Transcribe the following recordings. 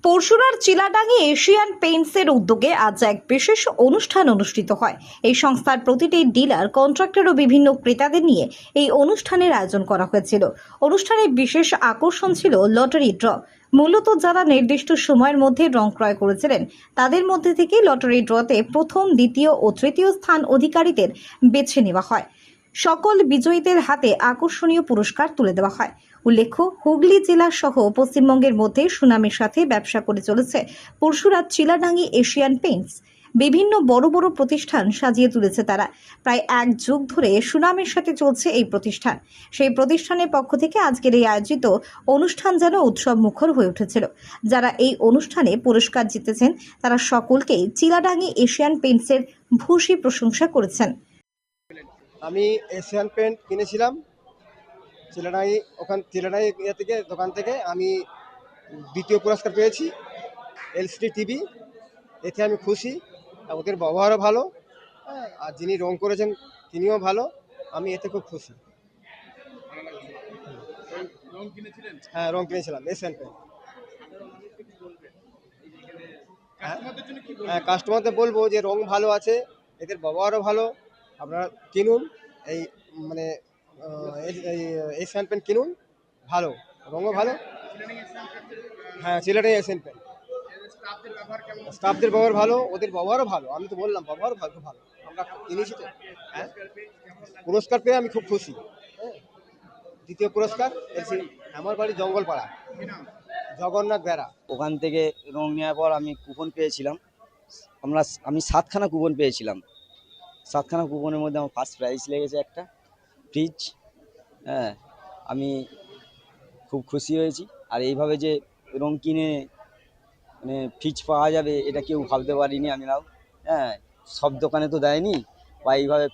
পরশুরার Chiladangi Asian পেইন্টসের উদ্যোগে আজ এক বিশেষ অনুষ্ঠান অনুষ্ঠিত হয়। এই সংস্থার প্রতিটি ডিলার, কন্ট্রাক্টর ও বিভিন্ন ক্রেতাদের নিয়ে এই অনুষ্ঠানের আয়োজন করা হয়েছিল। অনুষ্ঠানে বিশেষ আকর্ষণ ছিল লটারি ড্র। মূলত যারা নির্দিষ্ট সময়ের মধ্যে রং ক্রয় করেছিলেন তাদের মধ্যে থেকে লটারি ড্রতে প্রথম, দ্বিতীয় ও তৃতীয় স্থান অধিকারীদের বেছে নেওয়া হয়। সকল বিজয়ীদের হাতে আকর্ষণীয় পুরস্কার তুলে দেওয়া হয়। উল্লেখ্য, হুগলি জেলা সহ পশ্চিমবঙ্গের মধ্যে সুনামের সাথে ব্যবসা করে চলেছে পরশুরার চিলাডাঙ্গি এশিয়ান পেইন্টস। বিভিন্ন বড় বড় প্রতিষ্ঠান সাজিয়ে তুলেছে তারা। প্রায় এক যুগ ধরে সুনামের সাথে চলছে এই প্রতিষ্ঠান। সেই প্রতিষ্ঠানের পক্ষ থেকে আজকের এই আয়োজিত অনুষ্ঠান যেন উৎসব মুখর হয়ে উঠেছিল। যারা এই অনুষ্ঠানে পুরস্কার জিতেছেন তারা সকলকেই চিলাডাঙ্গি এশিয়ান পেইন্টসের ভূয়সী প্রশংসা করেছেন। আমি এশিয়ান পেন্ট কিনেছিলাম চিলাডাঙ্গি থেকে দোকান থেকে। আমি দ্বিতীয় পুরস্কার পেয়েছি এলসিডি টিভি। এতে আমি খুশি। আর ওদের ব্যবহারও ভালো, আর যিনি রং করেছেন তিনিও ভালো। আমি এতে খুব খুশি। হ্যাঁ, রং কিনেছিলাম এশিয়ান পেন্ট। হ্যাঁ, কাস্টমারদের বলবো যে রং ভালো আছে, এদের ব্যবহারও ভালো। আপনারা কিনুন, এই মানে এশিয়ান পেন্ট কিনুন, ভালো, রঙও ভালো। হ্যাঁ, চিলাডাঙ্গি এশিয়ান পেন্ট। স্টাফদের ব্যবহার ভালো, ওদের ব্যবহারও ভালো। আমি তো বললাম ব্যবহারও ভালো, ভালো। আমরা কিনেছি তো। হ্যাঁ, পুরস্কার পেয়ে আমি খুব খুশি। দ্বিতীয় পুরস্কার আমার বাড়ি জঙ্গলপাড়া, জগন্নাথ বেড়া। ওখান থেকে রং নেওয়ার পর আমি কুপন পেয়েছিলাম। আমি 7খানা কুপন পেয়েছিলাম। 7খানা কুপনের মধ্যে আমার ফার্স্ট প্রাইজ লেগেছে একটা ফ্রিজ। হ্যাঁ, আমি খুব খুশি হয়েছি। আর এইভাবে যে রং কিনে মানে ফ্রিজ পাওয়া যাবে এটা কেউ ভাবতে পারিনি আমি নাও। হ্যাঁ, সব দোকানে তো দেয়নি বা এইভাবে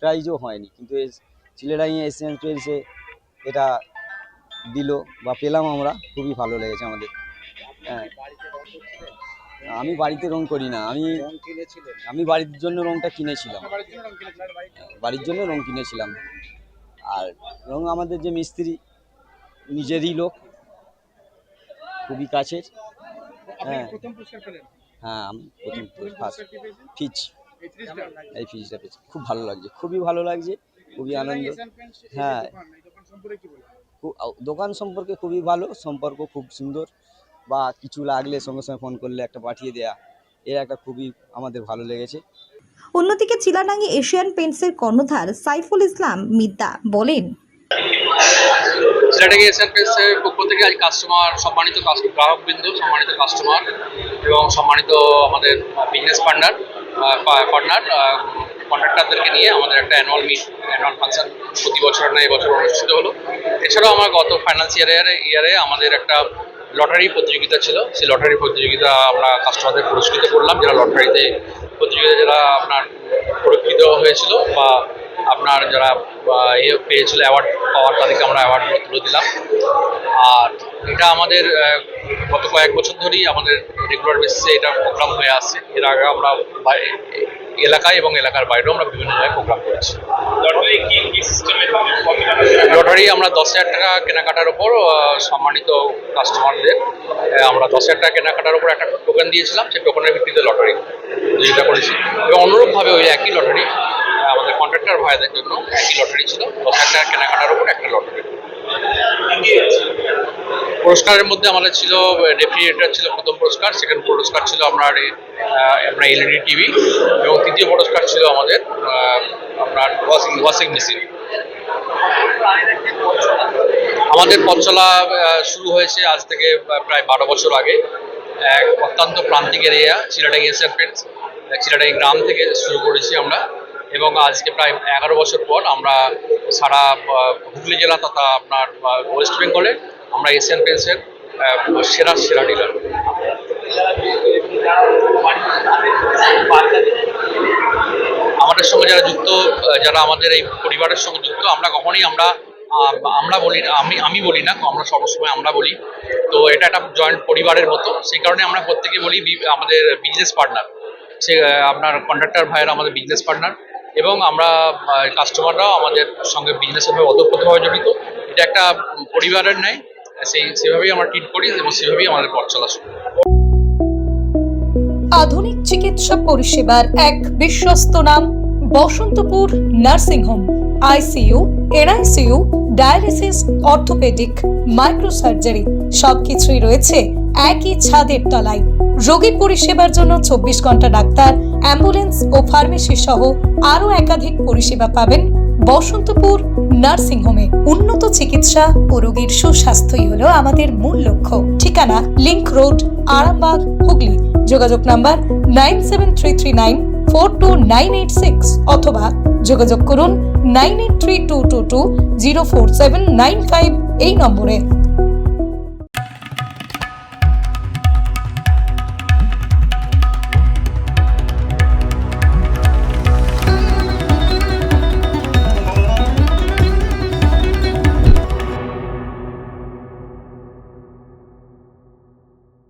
প্রাইজও হয়নি, কিন্তু চিলাডাঙ্গি এশিয়ান পেইন্টসে এটা দিল বা পেলাম আমরা, খুবই ভালো লেগেছে আমাদের। হ্যাঁ, আমি বাড়িতে রং করি না, আমি বাড়ির জন্য রংটা কিনেছিলাম। বাড়ির জন্য রং কিনেছিলাম। আর রং আমাদের যে মিস্ত্রি নিজেরই লোক, খুবই কাছের। হ্যাঁ, হ্যাঁ, আমি প্রথম ফার্স্ট ফ্রিজ, এই ফ্রিজটা পেয়েছি। খুব ভালো লাগছে, খুবই ভালো লাগছে, খুবই আনন্দ। হ্যাঁ, দোকান সম্পর্কে খুবই ভালো, সম্পর্ক খুব সুন্দর। বা কিছু লাগলে সঙ্গে সঙ্গে ফোন করলে একটা পাঠিয়ে দেয়া, এর একটা খুবই আমাদের ভালো লেগেছে। অন্যদিকে চিলাডাঙ্গি এশিয়ান পেইন্টসের কর্ণধার সাইফুল ইসলাম মিদ্দা বলেন, চিলাডাঙ্গি এশিয়ান পেইন্টসের পক্ষ থেকে আজ সম্মানিত গ্রাহকবৃন্দ, সম্মানিত কাস্টমার এবং সম্মানিত আমাদের বিজনেস পার্টনার কন্ট্রাক্টরদেরকে নিয়ে আমাদের একটা অ্যানুয়াল ফাংশন প্রতি বছর না এবছর অনুষ্ঠিত হলো। এছাড়াও আমার গত ফাইন্যান্সিয়াল ইয়ারে আমাদের একটা লটারি প্রতিযোগিতা ছিল। সেই লটারি প্রতিযোগিতা আমরা কাস্টমারদের পুরস্কৃত করলাম, যারা লটারিতে যারা আপনার পুরস্কৃত হয়েছিল বা আপনার যারা পেয়েছিল অ্যাওয়ার্ড পাওয়ার, তাদেরকে আমরা অ্যাওয়ার্ডগুলো তুলে দিলাম। আর এটা আমাদের গত কয়েক বছর ধরেই আমাদের রেগুলার বেসিসে এটা প্রোগ্রাম হয়ে আসছে। এর আগে আমরা এলাকায় এবং এলাকার বাইরেও আমরা বিভিন্ন জায়গায় প্রোগ্রাম করেছি। লটারি আমরা 10,000 টাকা কেনাকাটার ওপর সম্মানিত কাস্টমারদের আমরা 10,000 টাকা কেনাকাটার ওপর একটা টোকেন দিয়েছিলাম। সেই টোকেনের ভিত্তিতে লটারি প্রতিযোগিতা করেছি এবং অনুরূপভাবে ওই একই লটারি আমাদের কন্ট্রাক্টর ভাইদের জন্য একই লটারি ছিল। 10,000 টাকা কেনাকাটার ওপর একটা লটারি। পুরস্কারের মধ্যে আমাদের ছিল রেফ্রিজারেটর ছিল প্রথম পুরস্কার, সেকেন্ড পুরস্কার ছিল আপনার এলইডি টিভি এবং তৃতীয় পুরস্কার ছিল আমাদের আপনার ওয়াশিং মেশিন। আমাদের পথ চলা শুরু হয়েছে আজ থেকে প্রায় 12 বছর আগে। এক অত্যন্ত প্রান্তিক area Chiladangi Asian Paints, Chiladangi গ্রাম থেকে শুরু করেছি আমরা এবং আজকে প্রায় 11 বছর পর আমরা সারা হুগলি জেলা তথা আপনার ওয়েস্ট বেঙ্গলে আমরা এশিয়ান পেইন্টসের সেরা ডিলার। আমাদের সঙ্গে যারা যুক্ত, যারা আমাদের এই পরিবারের সঙ্গে যুক্ত, আমরা কখনোই বলি না, আমি বলি না, আমরা সবসময় আমরা বলি। তো এটা একটা জয়েন্ট পরিবারের মতো, সেই কারণে আমরা প্রত্যেকে বলি আমাদের বিজনেস পার্টনার। সে আপনার কন্ট্রাক্টর ভাইয়েরা আমাদের বিজনেস পার্টনার এবং আমরা কাস্টমাররাও আমাদের সঙ্গে বিজনেসের ভাবে ওতপ্রোতভাবে জড়িত। এটা একটা পরিবারের ন্যায় সেভাবেই আমরা ট্রিট করি এবং সেভাবেই আমাদের পথ চলা শুরু। আধুনিক চিকিৎসা পরিষেবার এক বিশ্বস্ত নাম Basantapur nursing home. ICU, NICU, dialysis, orthopaedic, microsurgery সবকিছুই রয়েছে একই ছাদের তলায়। রোগী পরিষেবার জন্য 24 ঘন্টা ডাক্তার, অ্যাম্বুলেন্স ও ফার্মেসি সহ আরও একাধিক পরিষেবা পাবেন বসন্তপুর নার্সিং হোমে। উন্নত চিকিৎসা ও রোগীর সুস্বাস্থ্যই হলো আমাদের মূল লক্ষ্য। ঠিকানা লিংক রোড, আরামবাগ, হুগলি। যোগাযোগ নাম্বার 9733942986 অথবা যোগাযোগ করুন 9832220479 এই নম্বরে।